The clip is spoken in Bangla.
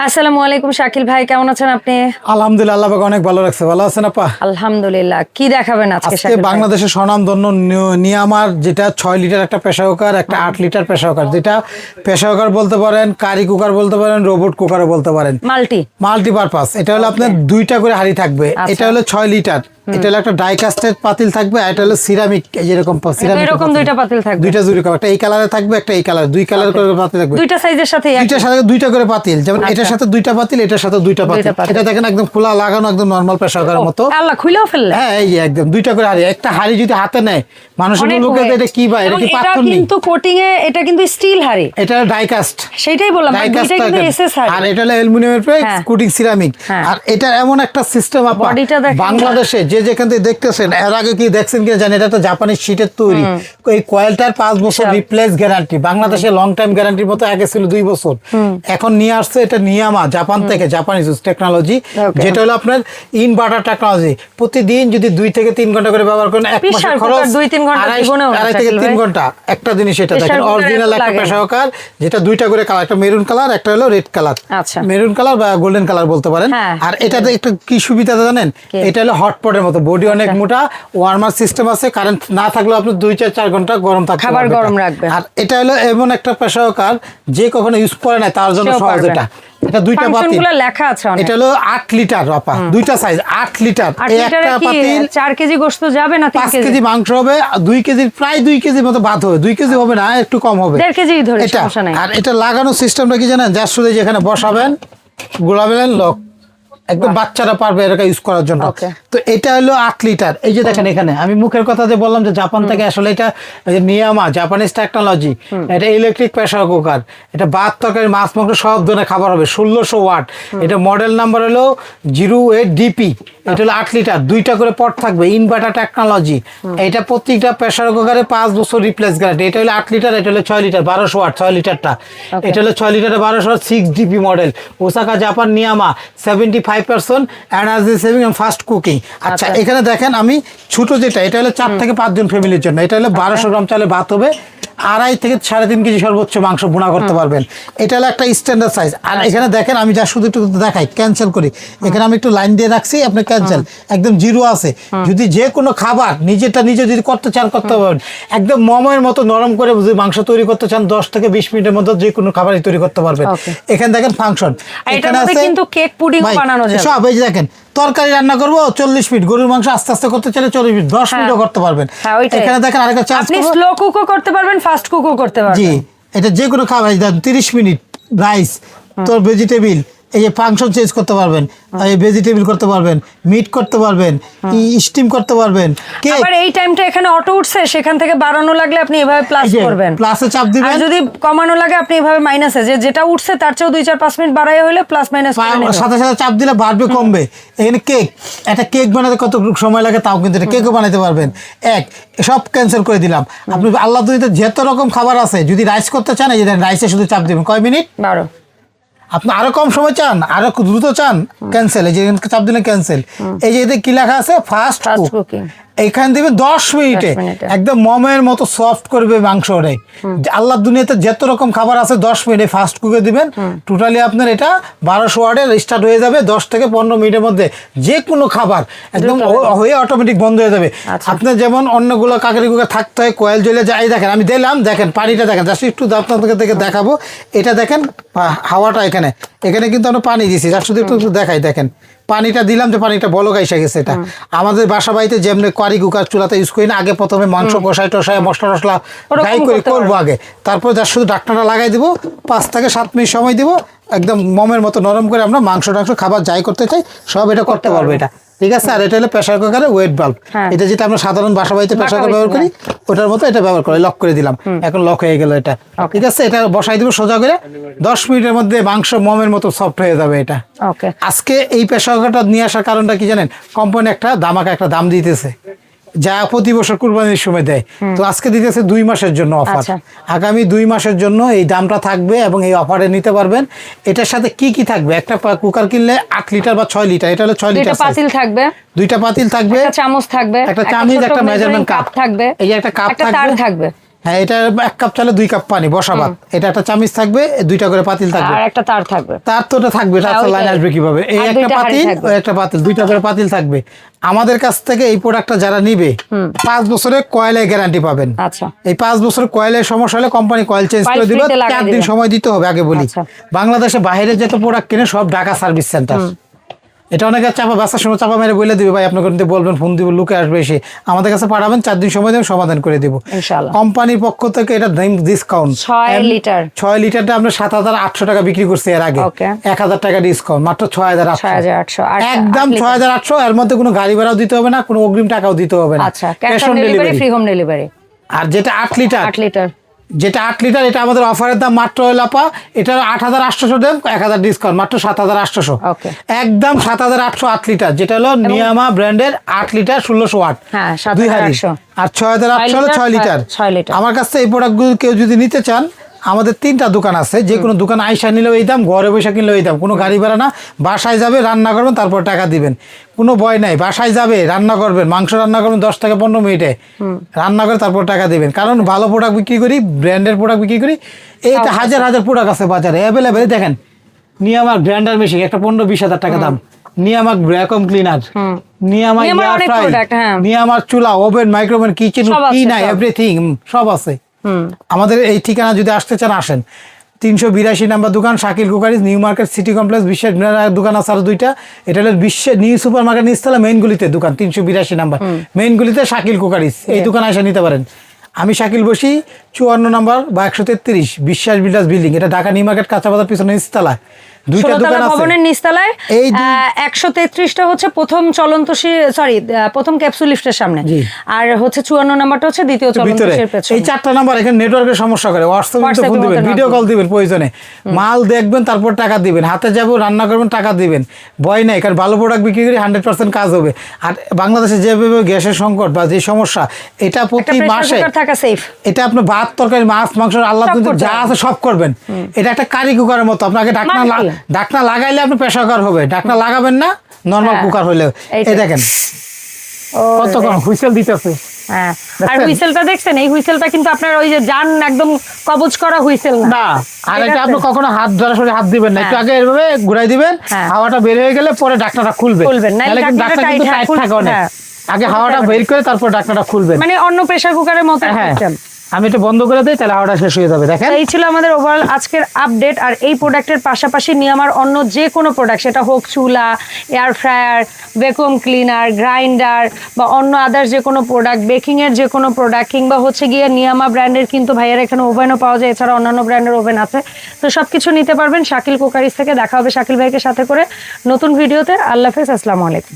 আসসালামু আলাইকুম শাকিল ভাই, কেমন আছেন আপনি? আলহামদুলিল্লাহ, আল্লাহ পাক অনেক ভালো রাখছে। ভালো আছেন আপা? আলহামদুলিল্লাহ। কি দেখাবেন আজকে আজকে শাকিল ভাই? বাংলাদেশের স্বনামধন্য নিয়ামার যেটা 6 লিটার একটা প্রেসার কুকার, একটা 8 লিটার প্রেসার কুকার, যেটা প্রেসার কুকার বলতে পারেন, কারি কুকার বলতে পারেন, রোবট কুকারও বলতে পারেন, মাল্টিপারপাস। এটা হলো আপনার দুইটা করে হাঁড়ি থাকবে। এটা হলো 6 লিটার। এটা হলো একটা ডাই কাস্টের পাতিল থাকবে, আর এটা হলো সিরামিক, যেরকম সিরামিক এরকম দুইটা পাতিল থাকবে, দুইটা জুড়ি একটা এই কালারে থাকবে, একটা এই কালার, দুই কালার করে পাতিল থাকবে, দুইটা সাইজের সাথে, দুইটার সাথে দুইটা করে পাতিল। যেমন এটার সাথে দুইটা পাতিল, এটার সাথে দুইটা পাতিল। এটা দেখেন একদম খোলা লাগানো, একদম নরমাল প্রেসার কুকারের মতো। আল্লাহ খুলেও ফেললে। হ্যাঁ, এই যে একদম দুইটা করে হাঁড়ি। একটা হাঁড়ি যদি হাতে নেয় মানুষের লোকে, এটা কি ভাই, এটা কি পাথর? কিন্তু কোটিং এ এটা কিন্তু স্টিল হাঁড়ি, এটা ডাই কাস্ট। সেটাই বললাম, এটা কিন্তু এসএস হাঁড়ি, আর এটা হলো অ্যালুমিনিয়ামের প্রেস কোটিং সিরামিক। আর এটা এমন একটা সিস্টেম আপা, বাংলাদেশে যে যেখান থেকে দেখতেছেন, এর আগে কি দেখছেন কিনা জানি, এটা তো জাপানি শীটের তৈরি। এই কয়েলটার 5 বছর রিপ্লেস গ্যারান্টি। বাংলাদেশে লং টাইম গ্যারান্টির মতো আগে ছিল 2 বছর, এখন নিয়ে আসছে এটা নিয়ামা, জাপান থেকে, জাপানিজ টেকনোলজি, যেটা হলো আপনার ইনভার্টার টেকনোলজি। প্রতিদিন যদি 2 থেকে 3 ঘন্টা করে ব্যবহার করেন, এক মাসের খরচ 2-3 ঘন্টা, 2.5 থেকে 3 ঘন্টা। একটা জিনিস এটা দেখেন, অরিজিনাল একটা প্রেসার কুকার, যেটা দুইটা করে কালার, একটা মেরুন কালার, একটা হলো রেড কালার। মেরুন কালার বা গোল্ডেন কালার বলতে পারেন। আর এটাতে একটা কি সুবিধা জানেন, এটা হলো হটপটের মতো, বডি অনেক মোটা, ওয়ার্মার সিস্টেম আছে, কারেন্ট না থাকলেও আপনি 2-4 ঘন্টা গরম থাকতে খাবার গরম রাখবে। আর এটা হলো এমন একটা প্রেসার কুকার যে কখনো ইউজ করে না, তার জন্য সহজ। এটা দুইটা পাতিল লেখা আছে অনেক। এটা হলো 8 লিটার আপা, দুইটা সাইজ 8 লিটার। একটা পাতিল 4 কেজি গোশত যাবে না, 3 কেজি মাংস হবে, 2 কেজি, প্রায় 2 কেজির মতো ভাত হবে। 2 কেজি হবে না, একটু কম হবে, 1.5 কেজি ধরে, সমস্যা নাই। আর এটা লাগানোর সিস্টেমটা কি জানেন, যার শুধু যেখানে বসাবেন, গোলাবেন, লক, একদম বাচ্চারা পারবে এটা ইউজ করার জন্য। তো এটা হলো 8 লিটার। এই যে দেখেন, এখানে আমি মুখের কথা যে বললাম যে জাপান থেকে আসলে এটা নিয়ামা, জাপানিজ টেকনোলজি। এটা ইলেকট্রিক প্রেসার কুকার। এটা ভাত, তরকারি, মাছ, মাংস সব ধরনের খাবার হবে। 1600 ওয়াট। এটা মডেল নাম্বার হলো 08DP। এটা হলো 8 লিটার, দুইটা করে পট থাকবে, ইনভার্টার টেকনোলজি। এটা প্রত্যেকটা প্রেসার কুকারে 5 বছর রিপ্লেস গ্যারান্টি। এটা হলো 8 লিটার, এটা হলো 6 লিটার, 1200 ওয়াট 6 লিটারটা। এটা হলো 6 লিটারে 1200 watt, 6DP model, Osaka Japan, নিয়ামা, 75% energy saving and fast cooking. আচ্ছা, এখানে দেখেন আমি ছোট যেটা, এটা হলো 4 থেকে 5 জন ফ্যামিলির জন্য। এটা হলো 1200 গ্রাম চালে ভাত হবে, 2.5 থেকে 3.5 কেজি সর্বোচ্চ মাংস ভুনা করতে পারবেন। এটা হলো একটা স্ট্যান্ডার্ড সাইজ। আর এখানে দেখেন, আমি যা শুধু একটু দেখাই, ক্যান্সেল করি। এখানে আমি একটু লাইন দিয়ে রাখছি, আপনি ক্যান্সেল, একদম জিরো আছে। যদি যে কোনো খাবার নিজে যদি করতে চান, করতে পারবেন। একদম মমের মতো নরম করে যদি মাংস তৈরি করতে চান, 10 থেকে 20 মিনিটের মধ্যে যে কোনো খাবারই তৈরি করতে পারবেন। এখানে দেখেন ফাংশন, এখানে আছে কিন্তু কেক পুডিং বানানো যাবে সব। এই যে দেখেন, তরকারি রান্না করবো 40 মিনিট, গরুর মাংস আস্তে আস্তে করতে চাইলে 40 মিনিট, 10 মিনিটও করতে পারবেন। এখানে দেখেন আরেকটা চার্জ, আপনি স্লো কুকও করতে পারবেন, ফাস্ট কুকও করতে পারবেন। জি, এটা যে কোনো খাবার, 30 মিনিট রাইস, তোর ভেজিটেবল, এই যে ফাংশন চেঞ্জ করতে পারবেন, এই ভেজিটেবল করতে পারবেন, মিট করতে পারবেন, স্টিম করতে পারবেন। আবার এই টাইমটা এখানে অটো উঠছে, সেখান থেকে বাড়ানো লাগলে আপনি এভাবে প্লাস করবেন, প্লাসে চাপ দিবেন। আর যদি কমানো লাগে আপনি এভাবে মাইনাসে, যেটা উঠছে তার চেয়েও 2-4-5 মিনিট বাড়াইয়া হলে প্লাস মাইনাস সাথে সাথে চাপ দিলে বাড়বে, কমবে। এখানে কেক, একটা কেক বানাতে কত সময় লাগে, তাও কিন্তু কেকও বানাতে পারবেন। সব ক্যান্সেল করে দিলাম। আপনি আল্লাহ দুনিয়াতে যত রকম খাবার আছে, যদি রাইস করতে চান, এই যে রাইসে শুধু চাপ দিবেন, কয় মিনিট? 12। আপনি আরো কম সময় চান, আরো দ্রুত চান, ক্যান্সেল, এই যে চাপ দিলে ক্যান্সেল। এই যে এতে কি লেখা আছে, ফাস্ট কুকিং। এইখানে দিবেন 10 মিনিটে একদম মমের মতো সফট করবে মাংস। আল্লাহ দুনিয়াতে যত রকম খাবার আছে 10 মিনিটে ফাস্ট কুকে দিবেন। টোটালি আপনার এটা 1200 ওয়াটের স্টার্ট হয়ে যাবে। 10 থেকে 15 মিনিটের মধ্যে যে কোনো খাবার একদম হয়ে অটোমেটিক বন্ধ হয়ে যাবে। আপনার যেমন অন্যগুলো কাকারি কুকার থাকতে হয়, কয়েল জ্বলে যায়। দেখেন আমি দিলাম, দেখেন পানিটা দেখেন, জাস্ট একটু আপনাদের থেকে দেখাবো। এটা দেখেন হাওয়াটা, এখানে কিন্তু আমরা পানি দিয়েছি, জাস্ট শুধু একটু দেখাই। দেখেন পানিটা দিলাম, যে পানিটা বলক এসে গেছে। এটা আমাদের বাসা বাড়িতে যেমনি কারি কুকার চুলাতে ইউজ করি না, আগে প্রথমে মাংস কষায় মশলা ড্রাই করে করবো আগে, তারপর যার শুধু ঢাকনাটা লাগাই দিব, 5 থেকে 7 মিনিট সময় দিব, একদম মমের মতো নরম করে আমরা মাংস খাবার যাই করতে চাই সব এটা করতে পারবো। এটা ঠিক আছে। আর এটা হলো প্রেসার কুকারের ওয়েট বাল্ব। এটা যেটা আমরা সাধারণ বাসা বাড়িতে প্রেসার কুকার ব্যবহার করি, ওটার মতো এটা ব্যবহার করে লক করে দিলাম, এখন লক হয়ে গেল এটা। ঠিক আছে, এটা বসাই দিব সোজা করে, 10 মিনিটের মধ্যে মাংস মমের মতো সফট হয়ে যাবে এটা। আজকে এই প্রেসার কুকারটা নিয়ে আসার কারণটা কি জানেন, কোম্পানি একটা দাম দিতেছে, যা প্রতি বছর কুরবানির সময় দেয়। তো আজকে দিতেছে 2 মাসের জন্য অফার। আগামী 2 মাসের জন্য এই দামটা থাকবে এবং এই অফারে নিতে পারবেন। এটার সাথে কি থাকবে, একটা কুকার কিনলে 8 লিটার বা 6 লিটার, এটা হলো 6 লিটার, পাতিল থাকবে, 2টা পাতিল থাকবে, একটা চামচ থাকবে, একটা মেজারমেন্ট কাপ থাকবে, এই যে একটা কাপ থাকবে, তার থাকবে, হ্যাঁ, এটা 1 কাপ চালে 2 কাপ পানি বসা ভাত। এটা একটা চামচ থাকবে, 2টা করে পাতিল থাকবে। আর একটা তার থাকবে। তার তো ওটা থাকবে, তার তো লাইন আসবে কিভাবে? এই একটা পাতিল, ওই একটা পাতিল, 2টা করে পাতিল থাকবে। আমাদের কাছ থেকে এই প্রোডাক্টটা যারা নিবে 5 বছরের কয়েলের গ্যারান্টি পাবেন। আচ্ছা, এই 5 বছর কয়েলের সমস্যা হলে কোম্পানি কয়েল চেঞ্জ করে দিবে। 4 দিন সময় দিতে হবে আগে বলি। বাংলাদেশে বাইরে যত প্রোডাক্ট কিনে সব ঢাকা সার্ভিস সেন্টার। এটা অনেকে চাপা ব্যবসার সময় চাপা মেরে বলে দিবে, ভাই আপনাকে বলবেন, ফোন দিব, লোকে আসবে, এসে আমাদের কাছে পাঠাবেন, 4 দিন সময় দেবেন, সমাধান করে দেবো ইনশাআল্লাহ। কোম্পানির পক্ষ থেকে এটা ডিসকাউন্ট 6 লিটারটা আমরা 7,800 টাকা বিক্রি করছি এর আগে। 1,000 টাকা ডিসকাউন্ট, মাত্র 6,800, একদম 6,800। এর মধ্যে কোনো গাড়ি ভাড়াও দিতে হবে না, কোনো অগ্রিম টাকাও দিতে হবে না। Cash on delivery, free home delivery. আর যেটা 8 লিটার, যেটা 8 লিটার, এটা আমাদের অফারের দাম মাত্র হলো আপা, এটা 8,800 দেন, 1,000 ডিসকাউন্ট, মাত্র 7,800। একদম 7,800 8 লিটার, যেটা হলো নিয়ামা ব্র্যান্ডের 8 লিটার 1600 ওয়াট, 2,000। আর 6,800 হলো 6 লিটার। আমার কাছে এই প্রোডাক্টগুলো কেউ যদি নিতে চান, আমাদের 3টা দোকান আছে, যে কোনো দোকান আইসা নিলেও এই দাম, ঘরে বসে কিনলেও এই দাম, কোনো গাড়ি ভাড়া না। বাসায় যাবে, রান্না করবেন, তারপর টাকা দিবেন, কোনো ভয় নাই। বাসায় যাবে, রান্না করবেন, মাংস রান্না করবেন 10 থেকে 15 মিনিটে রান্না করে তারপর টাকা দিবেন। কারণ ভালো প্রোডাক্ট বিক্রি করি, ব্র্যান্ডের প্রোডাক্ট বিক্রি করি। এইটা হাজার হাজার প্রোডাক্ট আছে বাজারে অ্যাভেলেবেল। দেখেন, নিয়ামাক ব্র্যান্ডার মেশিন, একটা 15-20 হাজার টাকা দাম। নিয়ামাক ভ্যাকুয়াম ক্লিনার, নিয়ামাক এয়ার ফ্রাই, নিয়ামাক চুলা, ওভেন, মাইক্রোওভেন, কিচেন, কি নাই এভরিথিং সব আছে। আমাদের এই ঠিকানা যদি আসতে চান আসেন। 382 নাম্বার দোকান, Shakil cookeries, new market city complex. বিশ্বের দোকান আছে আরো 2টা। এটা হলো বিশ্বের নিউ সুপার মার্কেট নিচতলা মেইন গুলিতে দোকান, 382 নাম্বার মেইন গুলিতে শাকিল কুকারিজ। এই দোকানে এসে নিতে পারেন। আমি শাকিল বসি 54 নাম্বার বা 133 বিশ্বাস বিল্ডার্স বিল্ডিং, এটা ঢাকা নিউ মার্কেট কাঁচা বাজার পিছনে নিচতলায় 2টা দোকান আছে। ভবনের নিচতলায় এই 133টা হচ্ছে প্রথম চলন্ত প্রথম ক্যাপসুল লিফটের সামনে, আর হচ্ছে 54 নাম্বারটা হচ্ছে দ্বিতীয় চলন্ত লিফটের পেছনে। এই 4টা নাম্বার এখানে নেটওয়ার্কের সমস্যা করে, হোয়াটসঅ্যাপে ফোন দিবেন, ভিডিও কল দিবেন, প্রয়োজনে মাল দেখবেন, তারপর টাকা দিবেন, হাতে যাবো, রান্না করবেন, টাকা দিবেন, ভয় নাই। কারণ ভালো প্রোডাক্ট বিক্রি করি, 100% কাজ হবে। আর বাংলাদেশে যেভাবে গ্যাসের সংকট বা যে সমস্যা, এটা প্রতি মাসে এটা আপনার ভাত, তরকারি, মাছ, মাংস, আল্লাহ যা আছে সব করবেন। এটা একটা কারি কুকারের মতো, আপনাকে ঢাকনা লাগাইলে আপনি প্রেসার কুকার হবে, ঢাকনা লাগাবেন না, নরমাল কুকার হইলে। এই দেখেন কতক্ষণ হুইসেল দিতেছে। আর হুইসেলটা দেখছেন, এই হুইসেলটা কিন্তু আপনার ওই যে জান একদম কবজ করা হুইসেল না। আর এটা আপনি কখনো হাত সরাসরি হাত দিবেন না, একটু আগে এভাবে ঘুরাই দিবেন, হাওয়াটা বের হয়ে গেলে পরে ঢাকনাটা খুলবেন। নাহলে কিন্তু ঢাকনা কিন্তু টাইট থাকে অনেক। আগে হাওয়াটা বের করে তারপর ঢাকনাটা খুলবেন, মানে অন্য প্রেসার কুকারের মতো সিস্টেম। আমি এটা বন্ধ করে দিই, তাহলে হাওয়াটা শেষ হয়ে যাবে। দেখেন, এই ছিল আমাদের ওভারঅল আজকের আপডেট। আর এই প্রোডাক্টের পাশাপাশি নিয়ামার অন্য যে কোনো প্রোডাক্ট, সেটা হোক চুলা, air fryer, vacuum cleaner, grinder বা অন্য আদার্স যে কোনো প্রোডাক্ট, বেকিংয়ের যে কোনো প্রোডাক্ট, কিংবা হচ্ছে গিয়ে নিয়ামা ব্র্যান্ডের কিন্তু ভাইয়ের এখানে ওভেনও পাওয়া যায়, এছাড়া অন্যান্য ব্র্যান্ডের ওভেন আছে। তো সব কিছু নিতে পারবেন শাকিল কুকারিজ থেকে। দেখা হবে শাকিল ভাইকে সাথে করে নতুন ভিডিওতে। আল্লাহ হাফেজ, আসসালামু আলাইকুম।